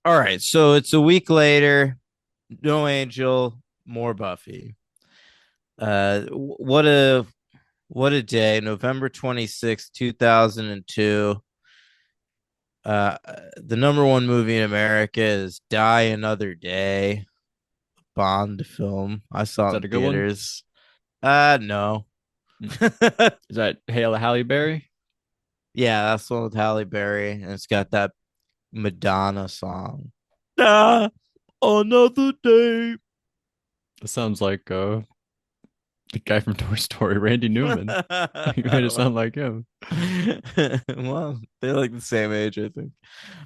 All right, so it's a week later. No Angel, more Buffy. What a day! November 26th, 2002. The number one movie in America is Die Another Day, Bond film. I Is saw it that in a good one? theaters. No. Mm. Is that Halle Berry? Yeah, that's the one with Halle Berry, and it's got that Madonna song. Die another day. That sounds like the guy from Toy Story, Randy Newman. You made it sound like him. Well, they're like the same age, I think.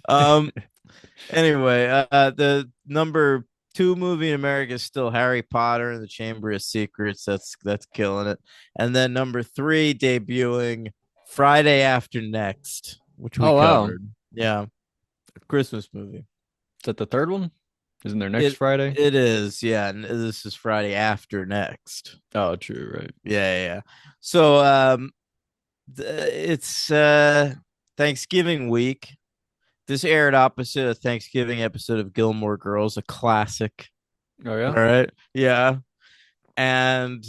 Um, Anyway, the number two movie in America is still Harry Potter and the Chamber of Secrets. That's killing it. And then number three debuting Friday After Next, which we Oh wow. covered. Yeah, Christmas movie. Is that the third one? Isn't there next It Friday? it is, yeah. And this is Friday After Next. Oh, true, right. Yeah, yeah. So it's Thanksgiving week. This aired opposite a Thanksgiving episode of Gilmore Girls, a classic. Oh All yeah. right. Yeah. And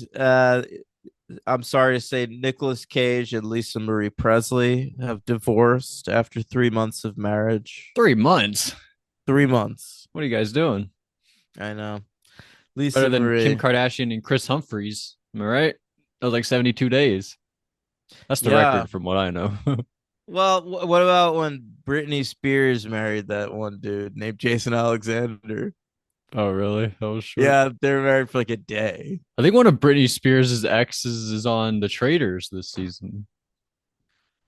I'm sorry to say Nicolas Cage and Lisa Marie Presley have divorced after 3 months of marriage. 3 months. 3 months. What are you guys doing? I know. Better Lisa than Kim Marie. Kardashian and Chris Humphries. Am I right? That was like 72 days. That's the Yeah. record from what I know. Well, what about when Britney Spears married that one dude named Jason Alexander? Oh, really? That was short. Yeah, they were married for like a day. I think one of Britney Spears' exes is on The Traitors this season.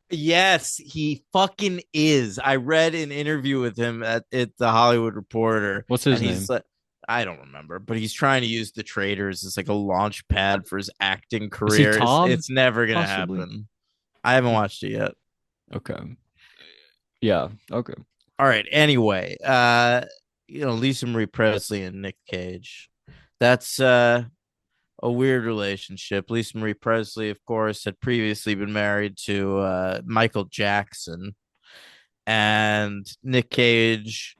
Yes, he fucking is. I read an interview with him at the Hollywood Reporter, What's his and he's name? like, I don't remember, but he's trying to use the Traders as like a launch pad for his acting Is he career. It's, Tom? it's never gonna Possibly. happen. I haven't watched it yet. Okay. Yeah. Okay. All right. Anyway, Lisa Marie Presley and Nick Cage. That's a weird relationship. Lisa Marie Presley, of course, had previously been married to Michael Jackson, and Nick Cage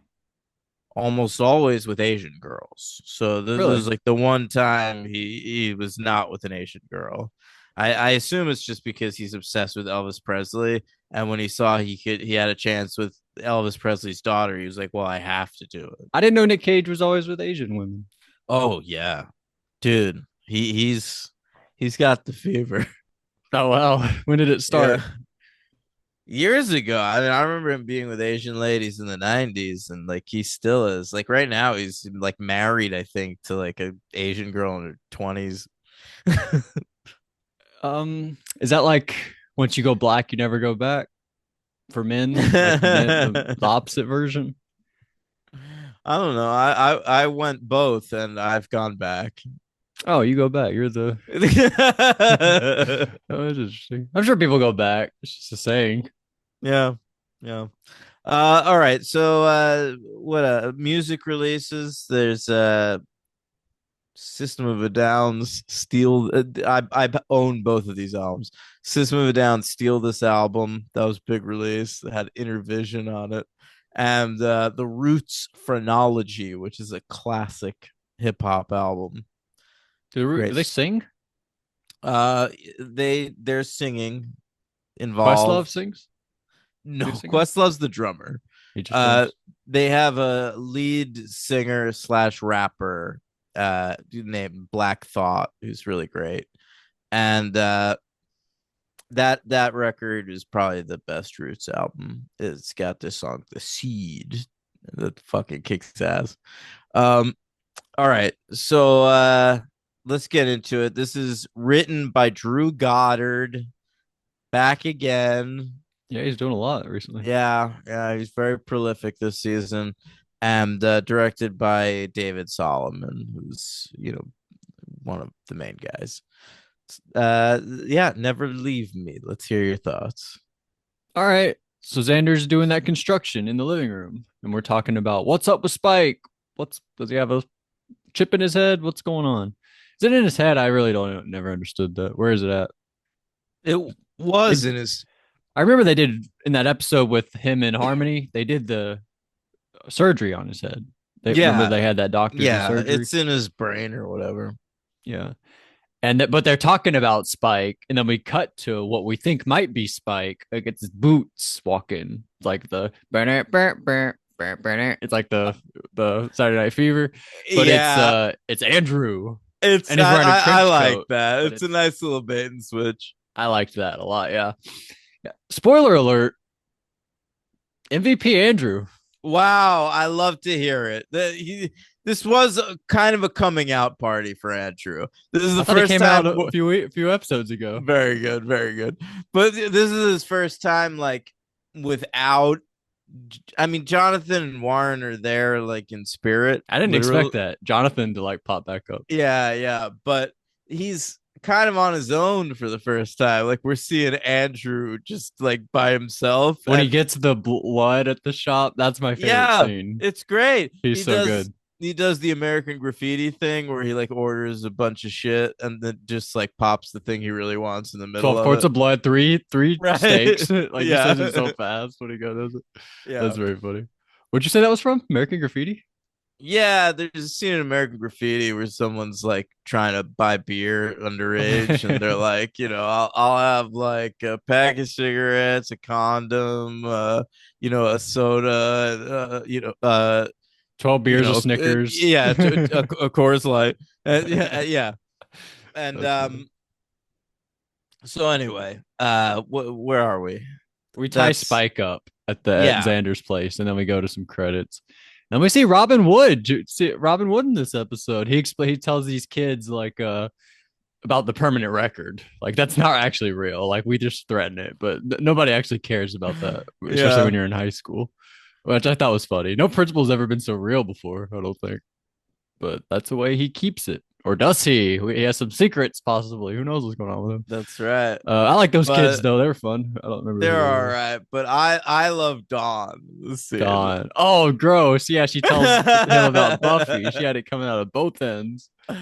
almost always with Asian girls. So this Really? was like the one time he was not with an Asian girl. I assume it's just because he's obsessed with Elvis Presley, and when he saw he had a chance with Elvis Presley's daughter, he was like, "Well, I have to do it." I didn't know Nick Cage was always with Asian women. Oh yeah, dude, he's got the fever. Oh wow. When did it Yeah, start? years ago. I mean, I remember him being with Asian ladies in the '90s, and like he still is. Like right now, he's like married, I think, to like a Asian girl in her 20s. Is that like once you go black, you never go back for men? Like the opposite version? I don't know. I went both, and I've gone back. Oh, you go back. You're the Oh, that's interesting. I'm sure people go back. It's just a saying. Yeah, yeah. All right. So, what music releases? There's System of a Down's Steal. I own both of these albums. System of a Down Steal This Album. That was big release. It had Intervision on it, and the Roots Phrenology, which is a classic hip hop album. Do Great. they sing? Their singing Questlove involved. sings? Lead No, singer? Questlove's the drummer. He just Uh, drums. they have a lead singer slash rapper named Black Thought, who's really great, and that record is probably the best Roots album. It's got this song, "The Seed," that fucking kicks ass. Um, all right, so let's get into it. This is written by Drew Goddard, back again. Yeah, he's doing a lot recently. Yeah, yeah, he's very prolific this season, and directed by David Solomon, who's one of the main guys. Yeah, Never Leave Me. Let's hear your thoughts. All right. So Xander's doing that construction in the living room, and we're talking about what's up with Spike. What's does he have a chip in his head? What's going on? Is it in his head? I really don't never understood that. Where is it at? It They, was in his. I remember they did in that episode with him and Harmony. They did surgery on his head. They remember Yeah, they had that doctor do yeah, surgery. it's in his brain or whatever. Yeah. But they're talking about Spike, and then we cut to what we think might be Spike. Like it's his boots walking, it's like the it's like the Saturday Night Fever, but Yeah, it's Andrew, it's and he's wearing a I trench like coat. that. But It's a it's nice little bait and switch. I liked that a lot. Yeah. Yeah. Spoiler alert: MVP Andrew. Wow, I love to hear it. This was kind of a coming out party for Andrew. This is I the thought he first came out time. a few episodes ago. Very good, very good. But this is his first time, like, without. I mean, Jonathan and Warren are there, like, in spirit, I didn't literally. expect that Jonathan to like pop back up. Yeah, yeah. But he's kind of on his own for the first time. Like, we're seeing Andrew just like by himself, When he and gets the blood at the shop, that's my favorite yeah, scene. it's great. He's so good. He does the American Graffiti thing where he like orders a bunch of shit and then just like pops the thing he really wants in the middle 12 of quarts it. of blood, three Right. steaks. Like he says it so Yeah. fast when he goes. Yeah. That's very funny. What'd you say that was from? American Graffiti? Yeah, there's a scene in American Graffiti where someone's like trying to buy beer underage, and they're like, I'll have like a pack of cigarettes, a condom, a soda, 12 beers of Snickers. yeah, a Coors Light, yeah, yeah, and That's funny. so anyway, where are we? We tie That's Spike up at yeah, Xander's place, and then we go to some credits. Then we see Robin Wood. See Robin Wood in this episode. He tells these kids like about the permanent record. Like that's not actually real. Like we just threaten it, but nobody actually cares about that, especially yeah. when you're in high school, which I thought was funny. No principal's ever been so real before, I don't think. But that's the way he keeps it. Or does he? He has some secrets, possibly. Who knows what's going on with him? That's right. I like those kids But though. They were fun. I don't remember who they're they all were. right, but I love Dawn. The scene. Dawn. Oh, gross. Yeah, she tells him about Buffy. She had it coming out of both ends. He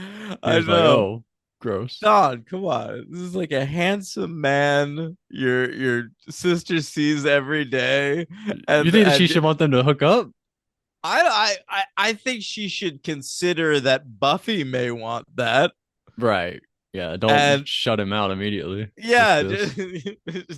I was like, know. "Oh, gross." Dawn, come on. This is like a handsome man your sister sees every day. You And think that she and should want them to hook up? I think she should consider that Buffy may want that. Right. Yeah. Don't And shut him out immediately with yeah, this.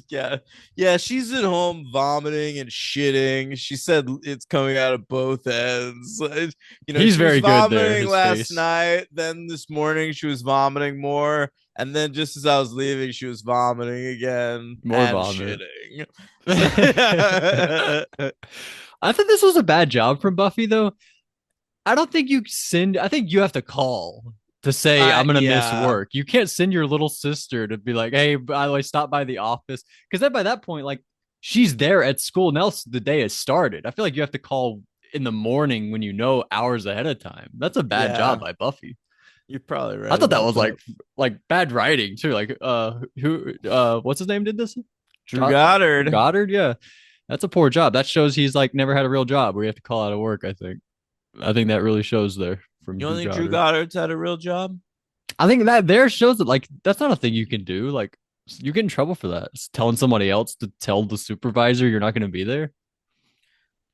yeah, yeah. She's at home vomiting and shitting. She said it's coming out of both ends. He's She was very good there. vomiting His last face. night. Then this morning she was vomiting more, and then just as I was leaving, she was vomiting again More and vomit. shitting. I thought this was a bad job from Buffy, though. I don't think you send. I think you have to call to say I'm gonna miss Yeah, work. You can't send your little sister to be like, "Hey, by the way, stop by the office," because then by that point, like she's there at school. Now the day has started. I feel like you have to call in the morning when you know hours ahead of time. That's a bad job yeah. by Buffy. You're probably I right thought that about was that. like bad writing too. Like who what's his name did this? Drew Goddard. Goddard. Yeah, that's a poor job. That shows he's like never had a real job where you have to call out of work. I think that really shows there from You don't Drew think Drew Goddard. Goddard's had a real job? I think that there shows that like that's not a thing you can do. Like you get in trouble for that. It's telling somebody else to tell the supervisor you're not going to be there.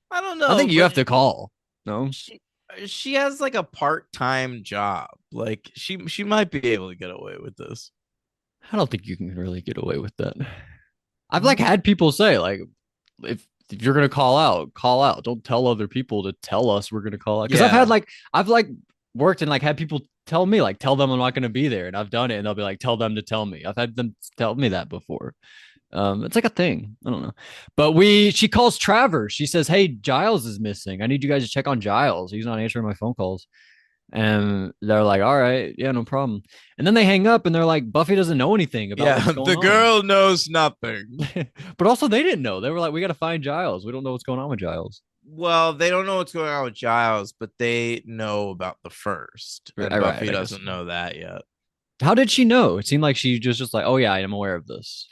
I don't I know, think you but have to call. No, she she has like a part-time job. Like she might be able to get away with this. I don't think you can really get away with that. I've like Mm, had people say like if you're gonna call out, call out. Don't tell other people to tell us we're gonna call out. Because yeah. I've like worked and like had people tell me like tell them I'm not gonna be there, and I've done it, and they'll be like tell them to tell me. I've had them tell me that before. It's like a thing. I don't know. But she calls Travers. She says, "Hey, Giles is missing. I need you guys to check on Giles. He's not answering my phone calls." And they're like, "All right, yeah, no problem." And then they hang up and they're like, "Buffy doesn't know anything about Yeah, what's going the on." girl knows nothing. But also they didn't know. They were like, "We got to find Giles. We don't know what's going on with Giles." Well, they don't know what's going on with Giles, but they know about the first, Right, and right, Buffy I guess. doesn't know that yet. How did she know? It seemed like she just like, "Oh yeah, I am aware of this."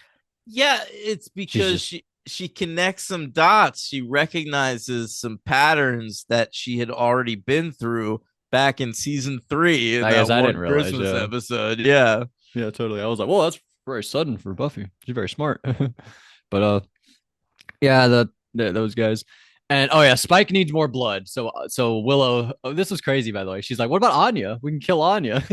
Yeah, it's She's because just she connects some dots. She recognizes some patterns that she had already been through back in season 3 in I guess that I didn't one realize, Christmas yeah. episode. Yeah. Yeah, totally. I was like, "Well, that's very sudden for Buffy. She's very smart." But yeah, those guys. And oh yeah, Spike needs more blood. So Willow, oh, this was crazy by the way. She's like, "What about Anya? We can kill Anya."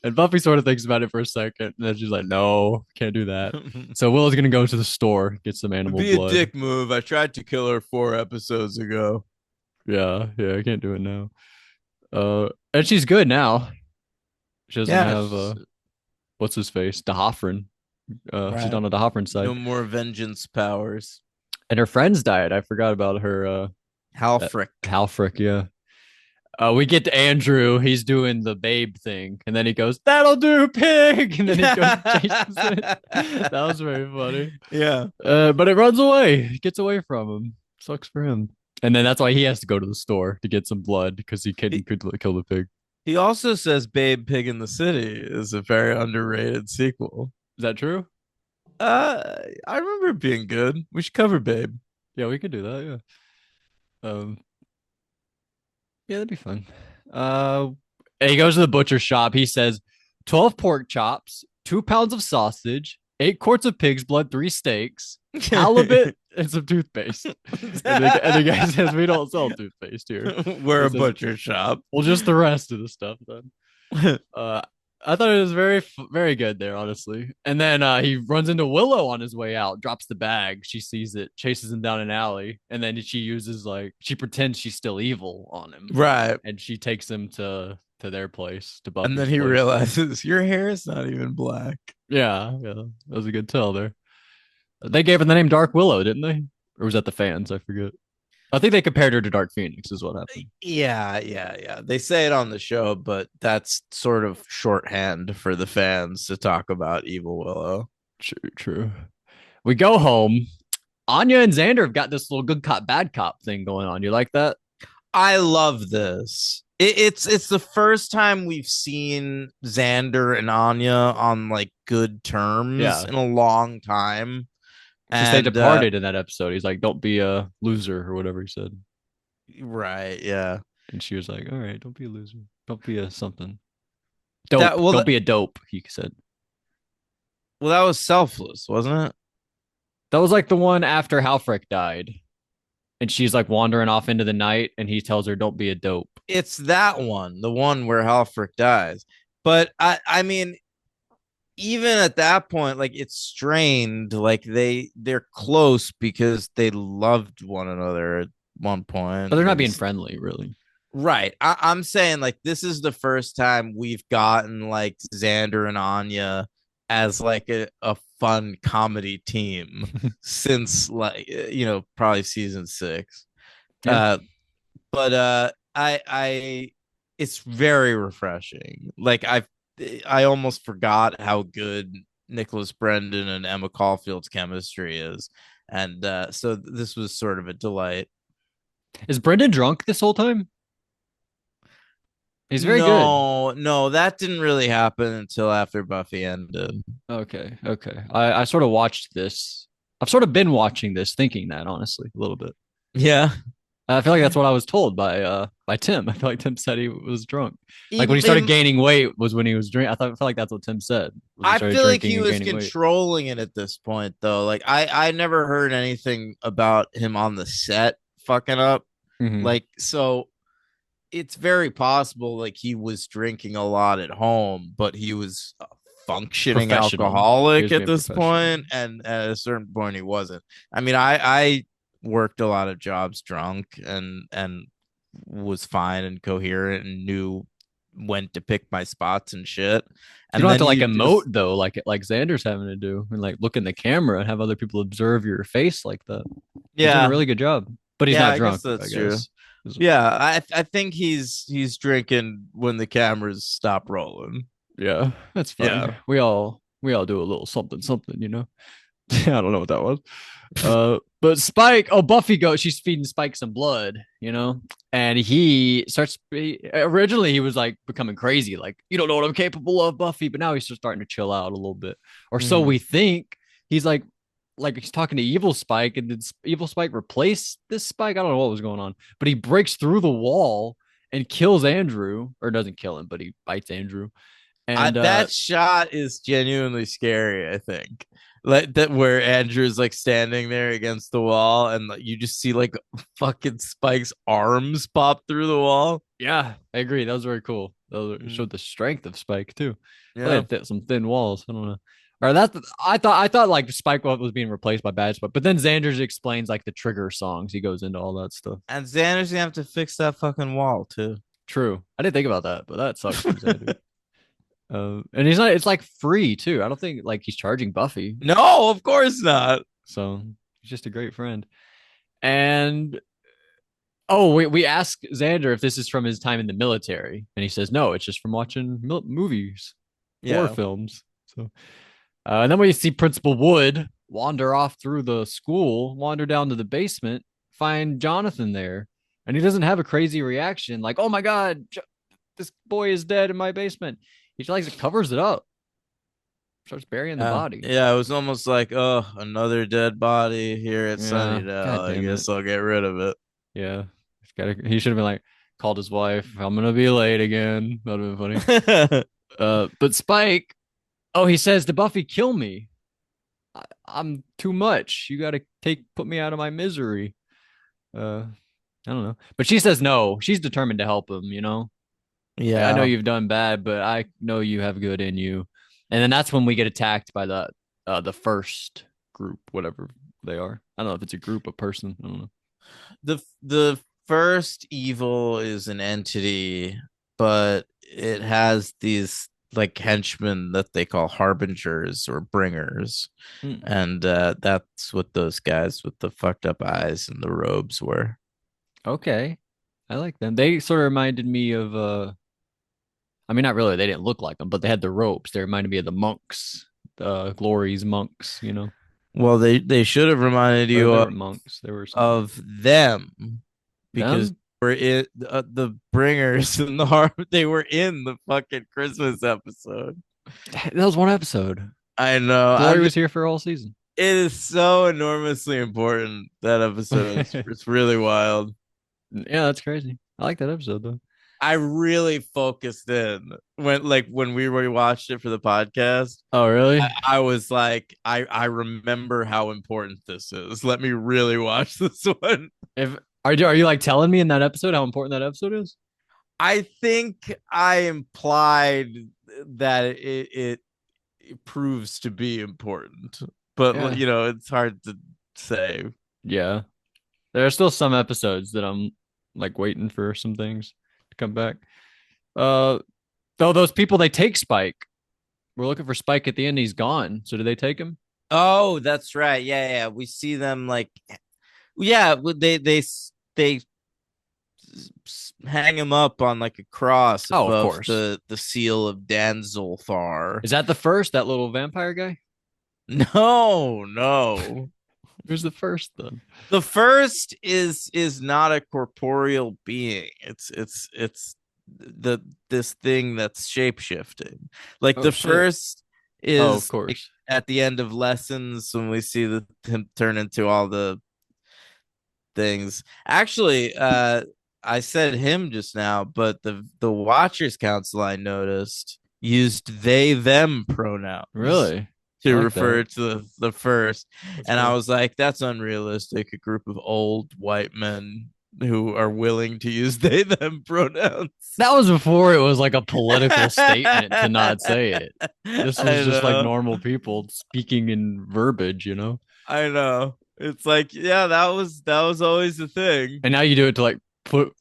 And Buffy sort of thinks about it for a second, and then she's like, "No, can't do that." So Willow's gonna go to the store, get some It'd animal be a blood. dick move. I tried to kill her 4 episodes ago. Yeah, yeah, I can't do it now. And she's good now. She doesn't Yeah, have what's his face, Dahafrin. She's right. on the Dahafrin No side, more vengeance powers. and her friends died. I forgot about her. That Halfrick. Halfrick, yeah. We get to Andrew. He's doing the babe thing, and then he goes, "That'll do, pig!" And then he goes and chases it. That was very funny. Yeah. But it runs away. It gets away from him. Sucks for him. And then that's why he has to go to the store to get some blood because he couldn't He, could kill the pig. he also says Babe Pig in the City is a very underrated sequel. Is that true? I remember it being good. We should cover Babe. Yeah, we could do that. Yeah. Yeah, that'd be fun. Uh, he goes to the butcher shop. He says 12 pork chops, 2 pounds of sausage, 8 quarts of pig's blood, 3 steaks, halibut, and some toothpaste. And the guy says, "We don't sell toothpaste here." We're He a says, butcher shop. "Well, just the rest of the stuff then." Uh, I thought it was very good there, honestly. And then he runs into Willow on his way out, drops the bag. She sees it, chases him down an alley, and then she uses like she pretends she's still evil on him, Right. and she takes him to their place, to And then Buffy's he place. realizes your hair is not even black. Yeah, yeah, that was a good tell there. They gave her the name Dark Willow, didn't they? Or was that the fans? I forget. I think they compared her to Dark Phoenix, is what happened. Yeah. They say it on the show, but that's sort of shorthand for the fans to talk about Evil Willow. True, true. We go home. Anya and Xander have got this little good cop, bad cop thing going on. You like that? I love this. It's the first time we've seen Xander and Anya on like good terms Yeah. in a long time. Since they And departed in that episode, he's like, "Don't be a loser," or whatever he said. right, yeah. And she was like, "All right, don't be a loser. Don't be a something. That Dope. well Don't that, be a dope," he said. well that was selfless, wasn't it? That was like the one after Halfrek died. And she's like wandering off into the night, and he tells her, "Don't be a dope." It's that one, the one where Halfrick dies. But I mean, even at that point, like it's strained. Like they're close because they loved one another at one But point. they're not Maybe being friendly, really. right. I'm saying like this is the first time we've gotten like Xander and Anya as like a fun comedy team since like probably season 6. Yeah. Uh but I it's very refreshing. Like I almost forgot how good Nicholas Brendan and Emma Caulfield's chemistry is. And so this was sort of a delight. Is Brendan drunk this whole time? He's very good. No, that didn't really happen until after Buffy ended. Okay. Okay. I sort of watched this. I've sort of been watching this, thinking that honestly, a little bit. Yeah. I feel like that's what I was told by Tim. I feel like Tim said he was drunk. Like when he started Even gaining weight was when he was drinking. I felt like that's what Tim said. Was he I started feel like drinking he and was gaining weight. controlling it at this point though. Like I never heard anything about him on the set fucking up. Mm-hmm. Like so it's very possible like he was drinking a lot at home, but he was a functioning Professional. He alcoholic was at being this professional. point, and at a certain point he wasn't. I mean, I worked a lot of jobs drunk and was fine and coherent and knew when to pick my spots and shit. You And don't have then to like you emote just though, like Xander's having to do, and like look in the camera and have other people observe your face like that. He's doing a yeah, really good job, but he's yeah, not I guess drunk, I that's true. guess. Yeah, I think he's drinking when the cameras stop rolling. Yeah, that's fun. Yeah. We all do a little something something, you know. I don't know what that was. But Spike, oh Buffy goes, she's feeding Spike some blood, you know, and originally he was like becoming crazy, like you don't know what I'm capable of, Buffy, but now he's just starting to chill out a little bit, or so Mhm. we think. He's like he's talking to Evil Spike, and did Evil Spike replace this Spike? I don't know what was going on, but he breaks through the wall and kills Andrew, or doesn't kill him, but he bites Andrew, and That shot is genuinely scary, I think. like that where Andrew's like standing there against the wall, and like, you just see like fucking Spike's arms pop through the wall. Yeah, I agree. That was very cool. Mm, Showed the strength of Spike too. Well, they yeah. had some thin walls. I don't know. Or that I thought like Spike was being replaced by Bad Spike, but then Xander explains like the trigger songs. He goes into all that stuff. And Xander's gonna have to fix that fucking wall too. True. I didn't think about that, but that sucks for Xander. And he's not. It's like free too. I don't think like he's charging Buffy, No, of course not. so he's just a great friend. And oh, we ask Xander if this is from his time in the military, and he says no, it's just from watching movies, war Yeah. films. So, and then we see Principal Wood wander off through the school, wander down to the basement, find Jonathan there, and he doesn't have a crazy reaction like, "Oh my God, this boy is dead in my basement." He just like covers it up, starts burying the body. Yeah, it was almost like, oh, another dead body here at Yeah, God Sunnydale. I damn it. guess I'll get rid of it. Yeah, he should have been like called his wife. I'm gonna be late again. That'd have been funny. But Spike, oh, he says to Buffy, "Kill me. I'm too much. You got to put me out of my misery." Uh, I don't know, but she says no. She's determined to help him. Like, I know Yeah. you've done bad, but I know you have good in you. And then that's when we get attacked by the first group, whatever they are. I don't know if it's a group, a person. I don't know. The first evil is an entity, but it has these like henchmen that they call harbingers or bringers. Hmm. And that's what those guys with the fucked up eyes and the robes were. Okay, I like them. They sort of reminded me of I mean, not really. They didn't look like them, but they had the ropes. They reminded me of the monks, the Glory's monks. Well, they should have reminded Or you they were monks. They were something. of them because Them? we're in the bringers and the harm they were in the fucking Christmas episode. That was one episode. I know. Glory was here for all season. It is so enormously important, that episode. It's really wild. Yeah, that's crazy. I like that episode though. I really focused in when we rewatched it for the podcast. Oh, really? I was like, I remember how important this is. Let me really watch this one. If are you like telling me in that episode how important that episode is? I think I implied that it proves to be important, but Yeah. it's hard to say. Yeah. There are still some episodes that I'm like waiting for some things to come back. Uh though those people they take Spike. We're looking for Spike at the end, he's gone. So did they take him? Oh, that's right. Yeah, yeah. We see them like, yeah. They hang him up on like a cross Oh, of above course. the seal of Danzulthar. Is that the first, that little vampire guy? No, no. Who's the first then? The first is not a corporeal being. It's the this thing that's shape shifting. Like Oh the shit. first Oh, of is like, course. at the end of lessons when we see him turn into all the things. Actually, I said him just now, but the Watchers Council I noticed used they them pronouns Really? I to like that. refer to the first. That's And I cool. was like, that's unrealistic. A group of old white men who are willing to use they them pronouns. That was before it was like a political statement to not say it. This was I just like know. normal people speaking in verbiage. I know. It's like, yeah, that was always the thing. And now you do it to put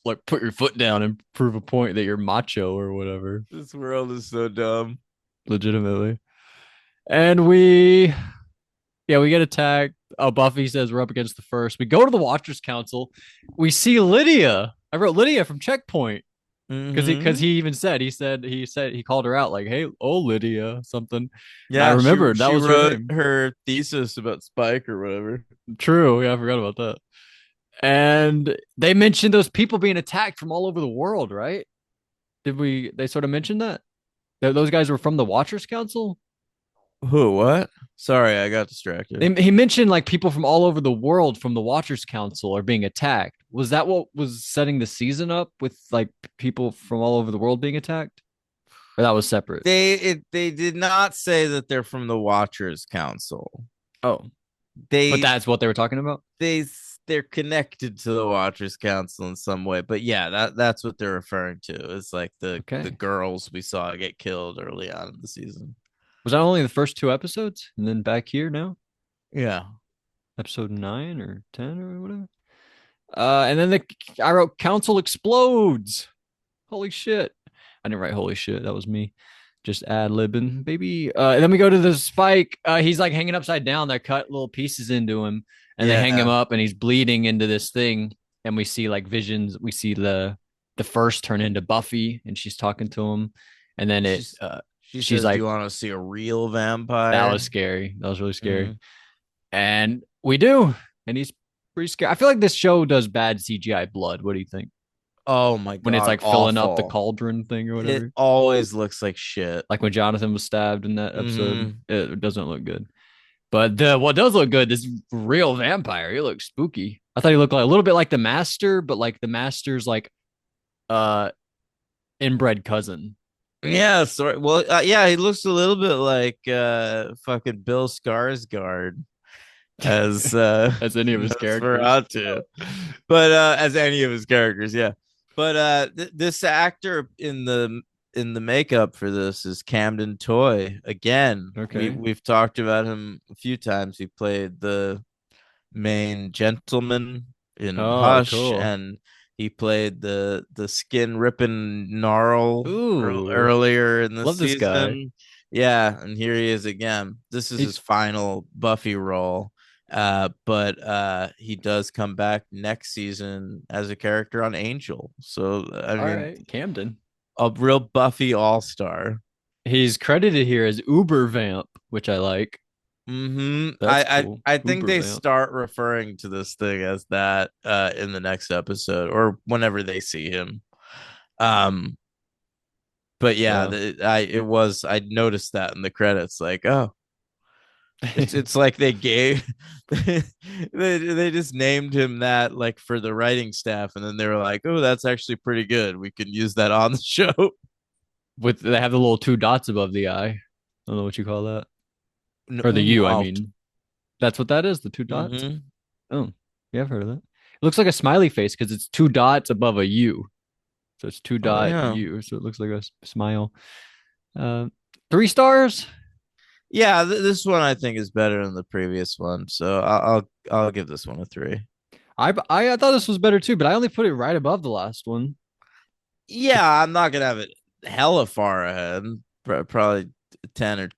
your foot down and prove a point that you're macho or whatever. This world is so dumb. Legitimately. And we get attacked. Oh, Buffy says we're up against the first. We go to the Watchers Council. We see Lydia. I wrote Lydia from Checkpoint because he because Mm-hmm. he even said he called her out like, "Hey, oh Lydia," something. And I Yeah, she remembered that she was her wrote name. her thesis about Spike or whatever. True. Yeah, I forgot about that. And they mentioned those people being attacked from all over the world, right? Did we? They sort of mentioned that those guys were from the Watchers Council. Who? What? Sorry, I got distracted. He mentioned like people from all over the world from the Watchers Council are being attacked. Was that what was setting the season up with like people from all over the world being attacked? Or that was separate. They did not say that they're from the Watchers Council. Oh, but They that's what they were talking about. they they're connected to the Watchers Council in some way. But yeah, that's what they're referring to. It's like the Okay. girls we saw get killed early on in the season. Was that only the first two episodes? And then back here now? Yeah. Episode 9 or 10 or whatever? And then I wrote Council explodes. Holy shit. I didn't write holy shit. That was me. Just ad libbing, baby. And then we go to the Spike. He's like hanging upside down. They cut little pieces into him and they hang him Yeah. up and he's bleeding into this thing. And we see like visions. We see the first turn into Buffy and she's talking to him. And then She's she she's says, "Do like, you want to see a real that vampire?" was scary. That was really scary. Mhm. And we do. And he's pretty scary. I feel like this show does bad CGI blood. What do you think? Oh my When it's god, like filling up the awful. cauldron thing or It whatever. always looks like shit. Like when Jonathan was stabbed in that episode, Hmm. it doesn't look good. But the what does look good, this real vampire, he looks spooky. I thought he looked like a little bit like the master, but like the master's like uh inbred cousin. Yeah, sorry. Well, yeah, he looks a little bit like fucking Bill Skarsgård as As any of his characters. Nosferatu, but as any of his characters, yeah. But this actor in the makeup for this is Camden Toy again. Okay. We've talked about him a few times. He played the main gentleman in Oh, Hush, cool. and he played the skin ripping gnarl Ooh, earlier in the love this guy. season. Yeah, and here he is again. This is his He's final Buffy role. But he does come back next season as a character on Angel. So I all mean, right, Camden. a real Buffy all-star. He's credited here as Uber Vamp, which I like. That's cool. I think Uber they Vamp. start referring to this thing as that in the next episode or whenever they see him. Um but yeah, So I noticed that in the credits like, oh, it's like they gave they just named him that like for the writing staff and then they were like, "Oh, that's actually pretty good. We can use that on the show." with they have the little two dots above the eye. I don't know what you call that. Or the U, I Umlaut. mean. That's what that is, the two dots. Mm-hmm. Oh, yeah, I've heard of that. It looks like a smiley face because it's two dots above a U. So it's two Oh dot yeah. U. So it looks like a smile. Uh, 3 stars. Yeah, this one I think is better than the previous one, so I'll give this one a 3. I thought this was better too, but I only put it right above the last one. Yeah, I'm not gonna have it hella far ahead, probably 10 or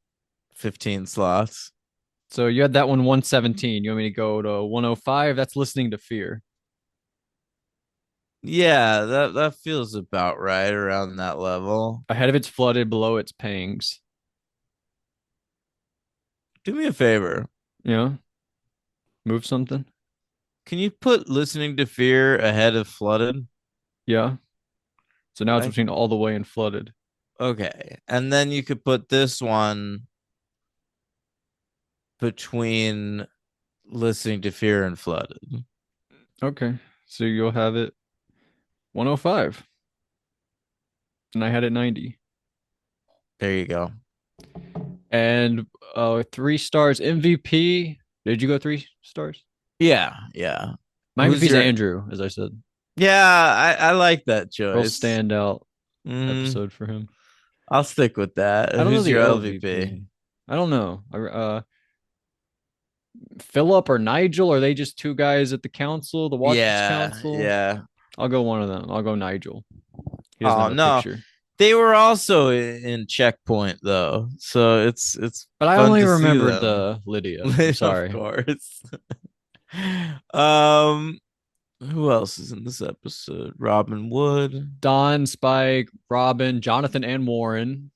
15 slots. So you had that one 117. You want me to go to 105? That's listening to fear. Yeah, that feels about right around that level. Ahead of it's flooded, below its pangs. Do me a favor. You know, move something. Can you put listening to fear ahead of flooded? Yeah. So now it's Like, between all the way and flooded. okay, and then you could put this one between listening to fear and flooded. Okay. So you'll have it 105. And I had it 90. There you go. And 3 stars MVP. Did you go 3 stars? Yeah, yeah. My Who's MVP is your Andrew, as I said. Yeah, I like that Real choice. standout Mm, episode for him. I'll stick with that. I don't know Who's the your LVP? LVP. I don't know. Philip or Nigel, are they just two guys at the council, the Watchers Yeah, Council? yeah. I'll go one of them. I'll go Nigel. He doesn't Oh have a no, picture. they were also in Checkpoint though, so it's But I fun only to see remembered them. the Lydia. I'm Of sorry. course. um, who else is in this episode? Robin Wood, Don, Spike, Robin, Jonathan, and Warren.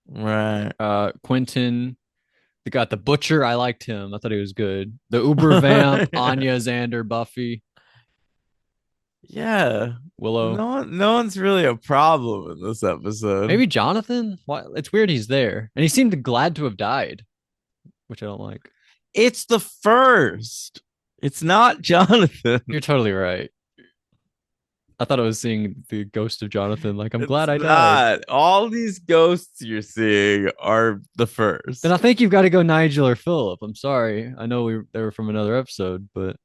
right? Quentin. They got the Butcher. I liked him. I thought he was good. The Uber Vamp, Anya, Xander, Buffy, Yeah, Willow. no one's really a problem in this episode. Maybe Jonathan? Why? It's weird he's there. And he seemed glad to have died, which I don't like. It's the first. It's not Jonathan. You're totally right. I thought I was seeing the ghost of Jonathan. Like, I'm It's glad I died. not. All these ghosts you're seeing are the Then I first. think you've got to go Nigel or Philip. I'm sorry. I know they were from another episode, but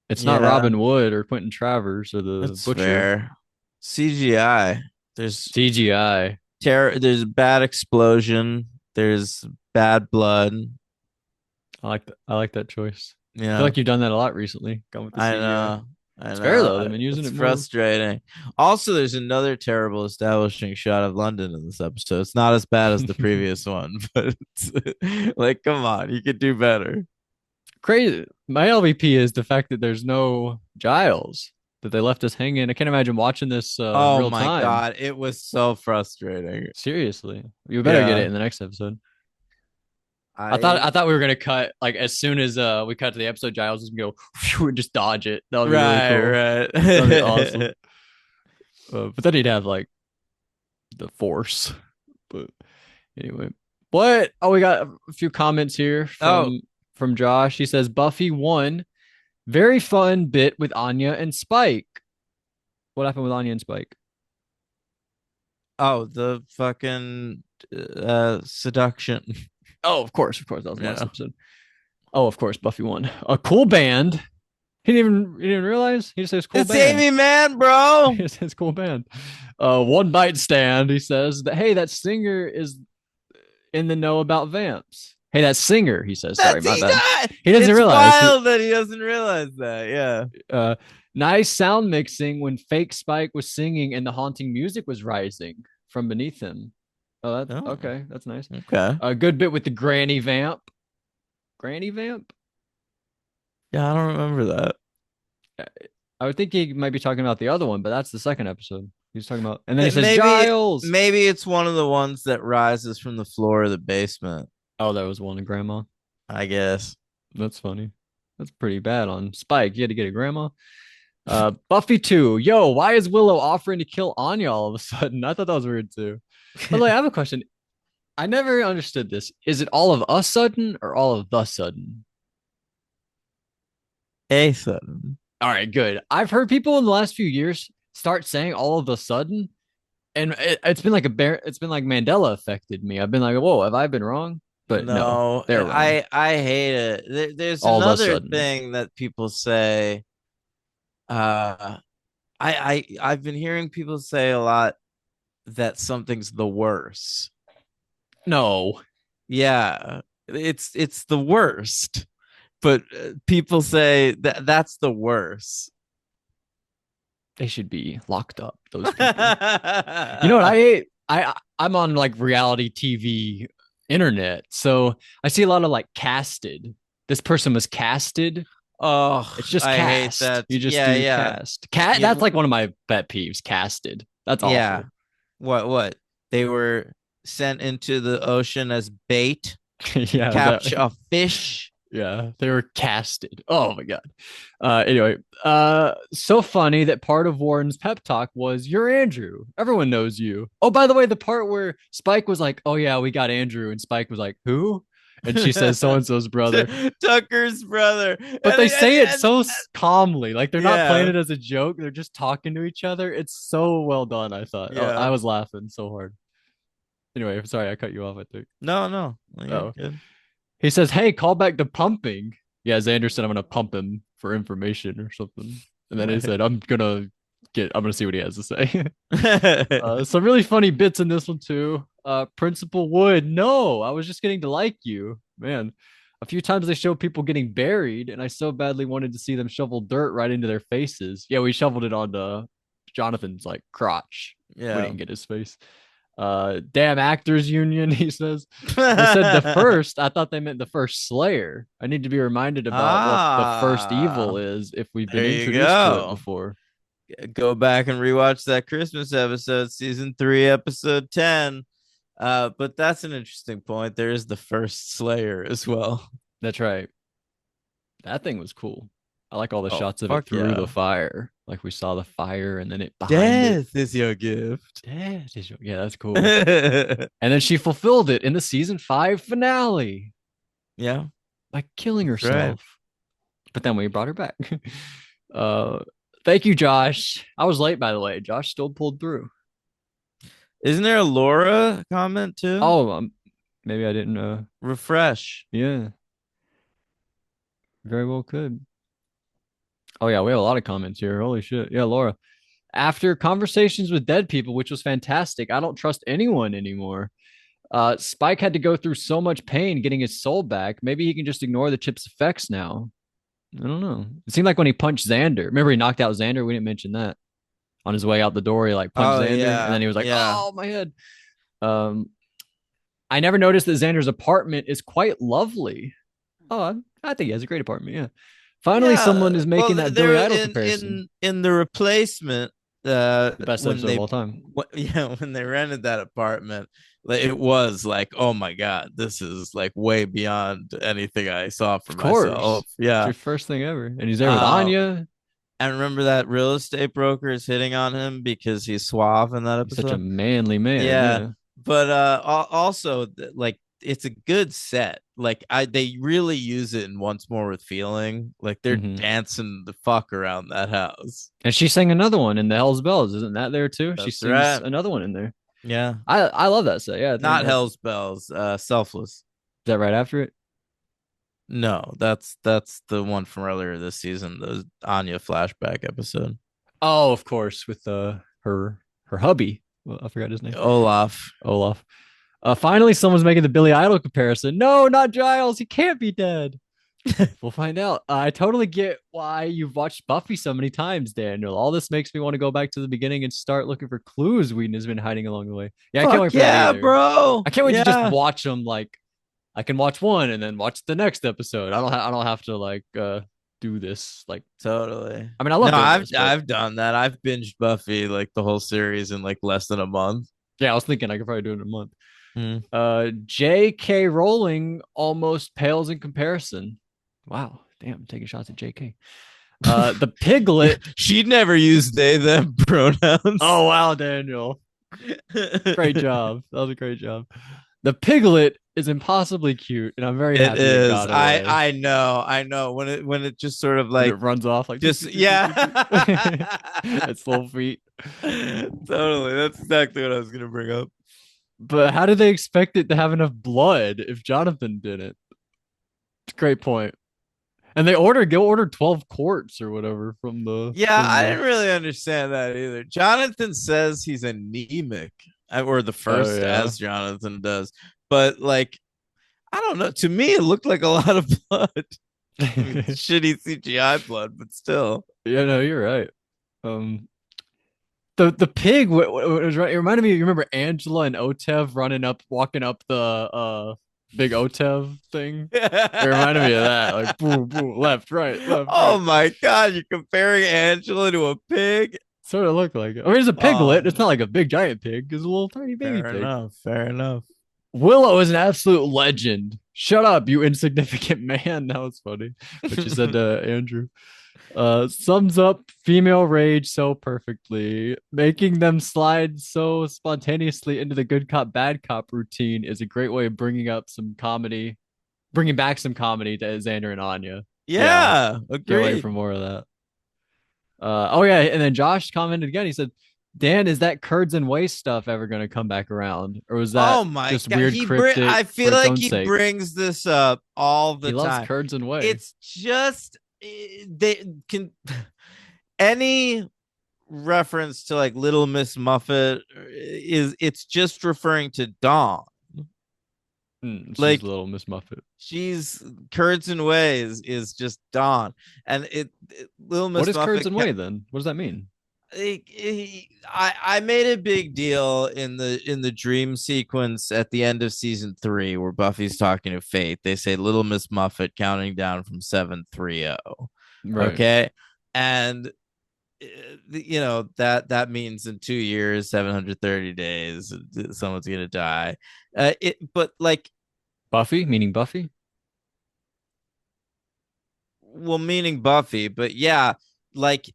it's not Yeah, Robin Wood or Quentin Travers or the that's Butcher. fair. CGI. There's CGI. there's bad explosion. There's bad blood. I like that choice. I feel Yeah, like you've done that a lot recently. Gone with the I CGI. know. I It's fair though. know. They've been using It's it more. frustrating. Also, there's another terrible establishing shot of London in this episode. It's not as bad as the previous one, but it's like, come on, you could do better. Crazy. My LVP is the fact that there's no Giles, that they left us hanging. I can't imagine watching this in Oh real my time. God, it was so frustrating. Seriously, you better get it Yeah, in the next episode. I I thought we were gonna cut like as soon as we cut to the episode, Giles is gonna go whew, and just dodge it. That would be really right, cool. That'd be awesome. right. But then he'd have like the Force. But anyway, what? Oh, we got a few comments here Oh, from Josh. He says Buffy won. Very fun bit with Anya and Spike. What happened with Anya and Spike? oh, the fucking seduction. Oh, of course, that was the last Yeah. episode. Oh, of course, Buffy won. A cool band. He didn't realize. He just says cool It's band. Amy Man, bro. He just says cool band. One night stand. He says that hey, that singer is in the know about vamps. Hey, that singer. He says sorry, That's my he bad. not. He doesn't It's realize. wild that he doesn't realize that. Yeah. Uh, nice sound mixing when fake Spike was singing and the haunting music was rising from beneath him. Oh, that's Oh, okay. That's nice. okay. A good bit with the granny vamp. Granny vamp. Yeah, I don't remember that. I would think he might be talking about the other one, but that's the second episode. He's talking about, and then he It, says maybe Giles. maybe it's one of the ones that rises from the floor of the basement. Oh, there was one in Grandma. I guess. That's funny. That's pretty bad on Spike. You had to get a grandma. Buffy 2. Yo, why is Willow offering to kill Anya all of a sudden? I thought that was weird too. But like, I have a question. I never understood this. Is it all of a sudden or all of the sudden? A sudden. All right, good. I've heard people in the last few years start saying all of a sudden, and it's been like it's been like Mandela affected me. I've been like, whoa, have I been wrong? But no, No, they're wrong. I hate it. There's All of a another sudden. thing that people say. Uh, I've been hearing people say a lot that something's the worst. No, Yeah, it's the worst. But people say that that's the worst. they should be locked up, those people. You know what I hate? I'm on like reality TV internet, so I see a lot of like casted. This person was casted. Oh, It's just I hate cast. that. You just Yeah, do yeah, cast. Cat. yeah, That's like one of my pet peeves. Casted. That's yeah. awful. What? They were sent into the ocean as bait to Yeah, catch a fish. yeah, they were casted. Oh my god. Anyway, so funny that part of Warren's pep talk was you're Andrew. Everyone knows you. Oh, by the way, the part where Spike was like, "Oh yeah, we got Andrew," and Spike was like, "Who?" And she says so and so's brother. Tucker's brother. But they say it so calmly, like they're not playing Yeah, it as a joke. They're just talking to each other. It's so well done. I thought. Oh, I yeah. was laughing so hard. Anyway, sorry I cut you off. I think. No, no, you're Oh, good. he says, "Hey, call back to pumping." Yeah, Xander said I'm gonna pump him for information or something, and then he Right. said I'm gonna see what he has to say. Some really funny bits in this one too. Principal Wood, no, I was just getting to like you, man. A few times they show people getting buried, and I so badly wanted to see them shovel dirt right into their faces. Yeah, we shoveled it onto Jonathan's like crotch. We Yeah. didn't get his face. Damn actors union, he says. They said the first. I thought they meant the first Slayer. I need to be reminded about what the first evil Ah, is if we've been there you introduced to it go. before. Go back and rewatch that Christmas episode, season 3, episode 10. But that's an interesting point. There is the first Slayer as well. That's right. That thing was cool. I like all the Oh, shots of it fuck through yeah. the fire. Like we saw the fire and then it behind it. Death is your gift. Yeah, that's cool. And then she fulfilled it in the season 5 finale Yeah, by killing that's right. herself. But then we brought her back. uh Thank you, Josh. I was late, by the way. Josh still pulled through. Isn't there a Laura comment too? Oh, maybe I didn't. Refresh. Yeah, very well could. Oh yeah, we have a lot of comments here. Holy shit. Yeah, Laura. After conversations with dead people, which was fantastic, I don't trust anyone anymore. Spike had to go through so much pain getting his soul back. Maybe he can just ignore the chip's effects now. I don't know. It seemed like when he punched Xander. Remember he knocked out Xander? We didn't mention that. On his way out the door, he like punched Oh Xander, and then yeah, he was like, yeah, "Oh my head." Um, I never noticed that Xander's apartment is quite lovely. Oh, I think he has a great apartment. Yeah. Finally, yeah. someone is Well, making that Billy they're Idol in comparison. in the replacement. The best When episode of they, all time. yeah, when they rented that apartment, like, it was like, oh my god, this is like way beyond anything I saw for Of myself. course. It's Yeah. your first thing ever. And he's there with Um, Anya. and remember that real estate broker is hitting on him because he's suave in that He's such a episode. manly man. Yeah, Yeah. but also like it's a good set. Like they really use it in Once More with Feeling. Like they're Hmm. dancing the fuck around that house. And she sang another one in the Hell's Bells. Isn't that there too? She That's sings right. another one in there. Yeah, I love that set. Yeah, I think not that is Hell's Bells. Selfless. that right after it. No, that's the one from earlier this season. The Anya flashback episode. Oh, of course, with her hubby. Well, I forgot his name. Olaf. Olaf. Finally, someone's making the Billy Idol comparison. No, not Giles. He can't be dead. We'll find out. I totally get why you've watched Buffy so many times, Daniel. All this makes me want to go back to the beginning and start looking for clues Whedon has been hiding along the way. Yeah, I can't wait Fuck for that yeah, either. bro. I can't wait to just Yeah, watch them. Like I can watch one and then watch the next episode. I don't have to like do this. Like totally. I mean, I No, love doing this, but I've done that. I've binged Buffy like the whole series in like less than a month. yeah, I was thinking I could probably do it in a month. Mm. J.K. Rowling almost pales in comparison. Wow, damn, taking shots at J.K. The piglet. She'd never use they them pronouns. Oh wow, Daniel, great job. That was a great job. The piglet is impossibly cute, and I'm very It happy it is. got away. I know when it just sort of When it like runs off like just yeah. its little feet. Totally. That's exactly what I was gonna bring up. But how did they expect it to have enough blood if Jonathan didn't? Great point. And they ordered 12 quarts or whatever Yeah, from I the didn't really understand that either. Jonathan says he's anemic, or the oh first yeah. as Jonathan does, but like I don't know. To me, it looked like a lot of blood. I mean, shitty CGI blood, but still. Yeah, no, you're right. Um the pig was right. It reminded me, you remember Angela and Otev walking up the big Otev thing? It reminded me of that. Like boom, boom, left, right, left, Oh right. my god, you're comparing Angela to a pig? Sort of looked like it. I mean, it's a piglet. Oh, It's not like a big giant pig. It's a little tiny baby fair pig. enough. Fair enough. Willow is an absolute legend. Shut up, you insignificant man. That was funny. What you said to Andrew. Sums up female rage so perfectly. Making them slide so spontaneously into the good cop, bad cop routine is a great way of bringing back some comedy to Xander and Anya. Yeah, Yeah, can't wait agreed. for more of that. Oh yeah, and then Josh commented again. He said, "Dan, is that curds and waste stuff ever going to come back around, or was that Oh my just god, weird I cryptic feel for its like own he sake?" brings this up all He the loves time. curds and whey. It's just they can any reference to like Little Miss Muffet is it's just referring to Dawn. She's Like little Miss Muffet. she's curds and ways is just Dawn, and Little What Miss is curds Muffet and whey then? What does that mean? I made a big deal in the dream sequence at the end of season 3 where Buffy's talking to Faith. They say Little Miss Muffet counting down from 730. Right. Okay. And that means in 2 years, 730 days, someone's gonna die. But like, Buffy, meaning Buffy. well, meaning Buffy, but yeah, like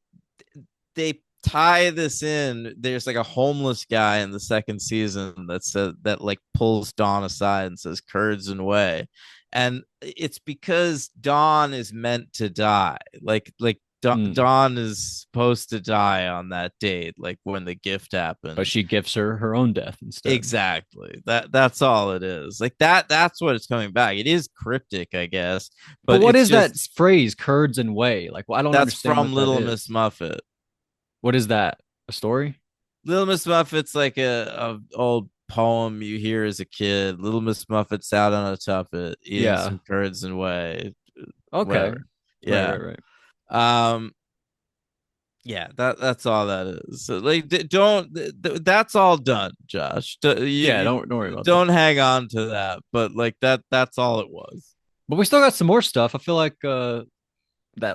they tie this in. There's like a homeless guy in the second season that said that like pulls Dawn aside and says curds and whey. And it's because Dawn is meant to die. Like Mm. Dawn is supposed to die on that date, like when the gift But happened. she gives her own death instead. Exactly. That's all it is. Like that's what it's coming back. It is cryptic, I guess, But but what it's is that just phrase, curds and whey? Like, well, I don't that's understand from what that Little Miss is. Muffet. What is that? A story? Little Miss Muffet's like a old poem you hear as a kid. Little Miss Muffet's out on a tuffet eating Yeah. some curds and whey. Okay. Whatever. Right, Yeah. right, right. Um yeah, that's all that is. So, like don't that's all done, Josh. Yeah, You don't worry about that. don't hang on to that, but like that's all it was. But we still got some more stuff. I feel like that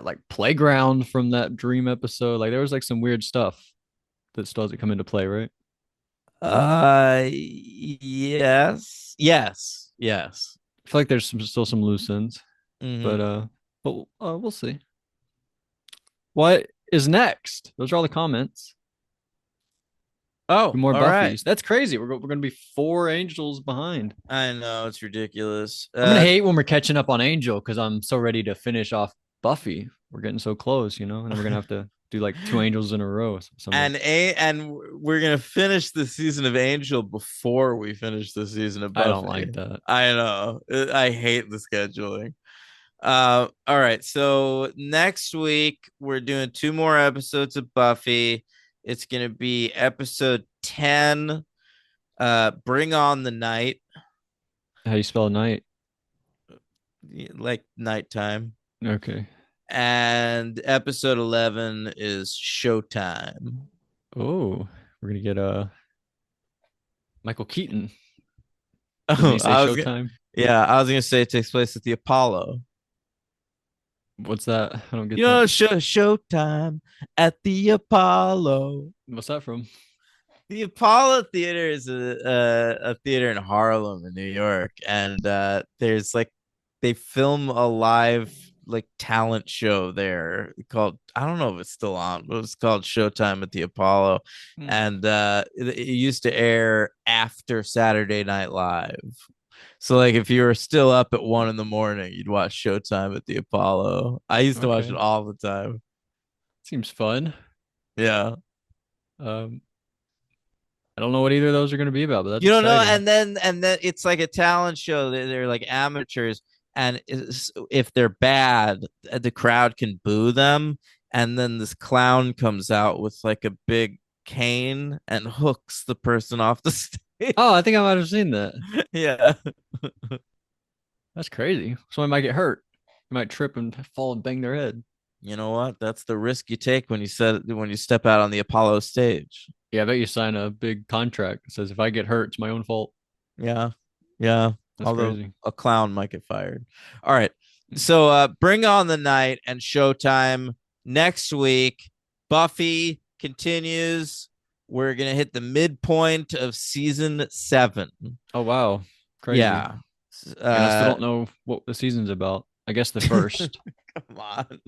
like playground from that dream episode, like there was like some weird stuff that still hasn't come into play, right? Yes. Yes. Yes. I feel like there's still some loose ends, but Hmm. we'll see. What is next? Those are all the comments. Oh, More all right. Buffys. That's crazy. We're gonna be 4 Angels behind. I know it's ridiculous. I'm gonna hate when we're catching up on Angel because I'm so ready to finish off Buffy. We're getting so close, and then we're gonna have to do like 2 Angels in a row someday. And we're gonna finish the season of Angel before we finish the season of I don't Buffy. like that. I know. I hate the scheduling. All right. So next week we're doing 2 more episodes of Buffy. It's gonna be episode 10. Bring on the night, How you spell night? like nighttime. Okay. And episode 11 is Showtime. Oh, we're gonna get Michael Keaton. Doesn't Oh, he say Showtime? I was gonna say it takes place at the Apollo. What's that? I don't get You that. know, Showtime at the Apollo. What's that from? The Apollo Theater is a theater in Harlem in New York, and there's like they film a live like talent show there called, I don't know if it's still on, but it's called Showtime at the Apollo, Hmm. and it used to air after Saturday Night Live. So like if you were still up at 1 in the morning, you'd watch Showtime at the Apollo. I used to watch it Okay. all the time. Seems fun. Yeah. Um, I don't know what either of those are gonna be about, but that's You don't know, exciting. and then it's like a talent show. They're like amateurs, and if they're bad, the crowd can boo them, and then this clown comes out with like a big cane and hooks the person off the stage. Oh, I think I might have seen that. Yeah. That's crazy. Someone might get hurt. They might trip and fall and bang their head. You know what? That's the risk you take when you step out on the Apollo stage. Yeah, I bet you sign a big contract that says if I get hurt, it's my own fault. Yeah. Yeah. That's Although crazy. a clown might get fired. All right. So bring on the night and Showtime next week. Buffy continues. We're gonna hit the midpoint of season 7. Oh wow, crazy. Yeah. And I still Uh don't know what the season's about. I guess the first. come on.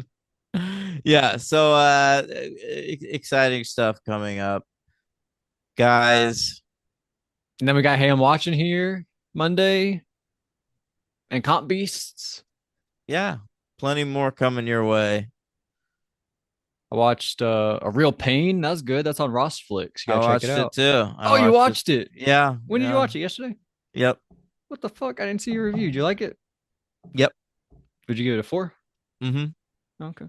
Yeah, so exciting stuff coming up. Guys, And then we got Hey I'm Watching Here Monday and Comp Beasts. yeah, plenty more coming your way. I watched A Real Pain. That's good. That's on Ross Flicks. You I gotta check it watched it out. too. I Oh, you watched it. watched it. Yeah, When did you yeah. watch it? Yesterday? Yep. What the fuck? I didn't see your review. Did you like it? Yep. Would you give it a 4? Mm-hmm. Okay.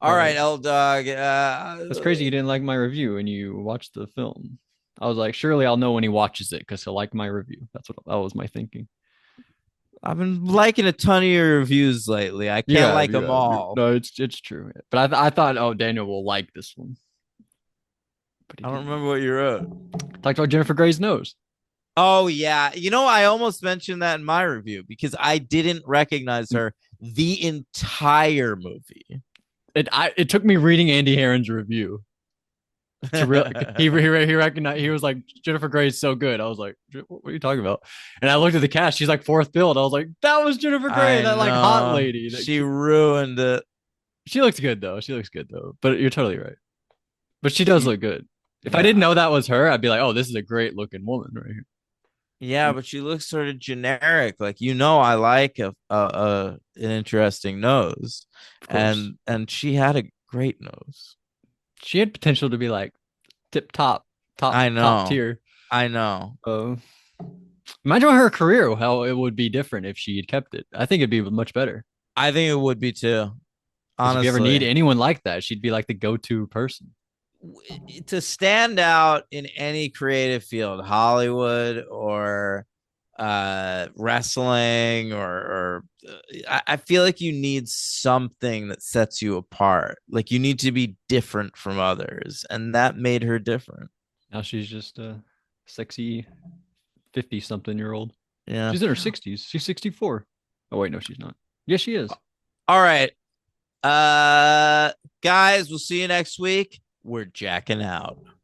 All right, L Dog. That's crazy you didn't like my review and you watched the film. I was like, surely I'll know when he watches it because he'll like my review. That's what that was my thinking. I've been liking a ton of your reviews lately. I You can't have, like you them have. all. No, it's true. But I thought, oh, Daniel will like this one, but he I don't didn't. remember what you wrote. Talked about Jennifer Grey's nose. Oh yeah, I almost mentioned that in my review because I didn't recognize her the entire movie. It took me reading Andy Herron's review to real he recognized he was like Jennifer Grey's so good. I was like, what are you talking about? And I looked at the cast. She's like fourth billed. I was like, that was Jennifer Grey, I that like hot know lady. she ruined it. She looks good though. She looks good though. But you're totally right. But she does She, look good. If I didn't yeah. know that was her, I'd be like, oh, this is a great looking woman right here. Yeah, but she looks sort of generic. Like, I like an interesting nose, Of course. and she had a great nose. She had potential to be like tip top, I top know, tier. I know. Uh, Imagine her career, how it would be different if she had kept it. I think it'd be much better. I think it would be too. Because if you ever need Honestly, anyone like that, she'd be like the go-to person. to stand out in any creative field, Hollywood or wrestling, or I feel like you need something that sets you apart. Like you need to be different from others, and that made her different. Now she's just a sexy 50-something-year-old. Yeah. She's in her 60s. She's 64. Oh, wait, no, she's not. Yes, she is. All right. Uh guys, we'll see you next week. We're jacking out.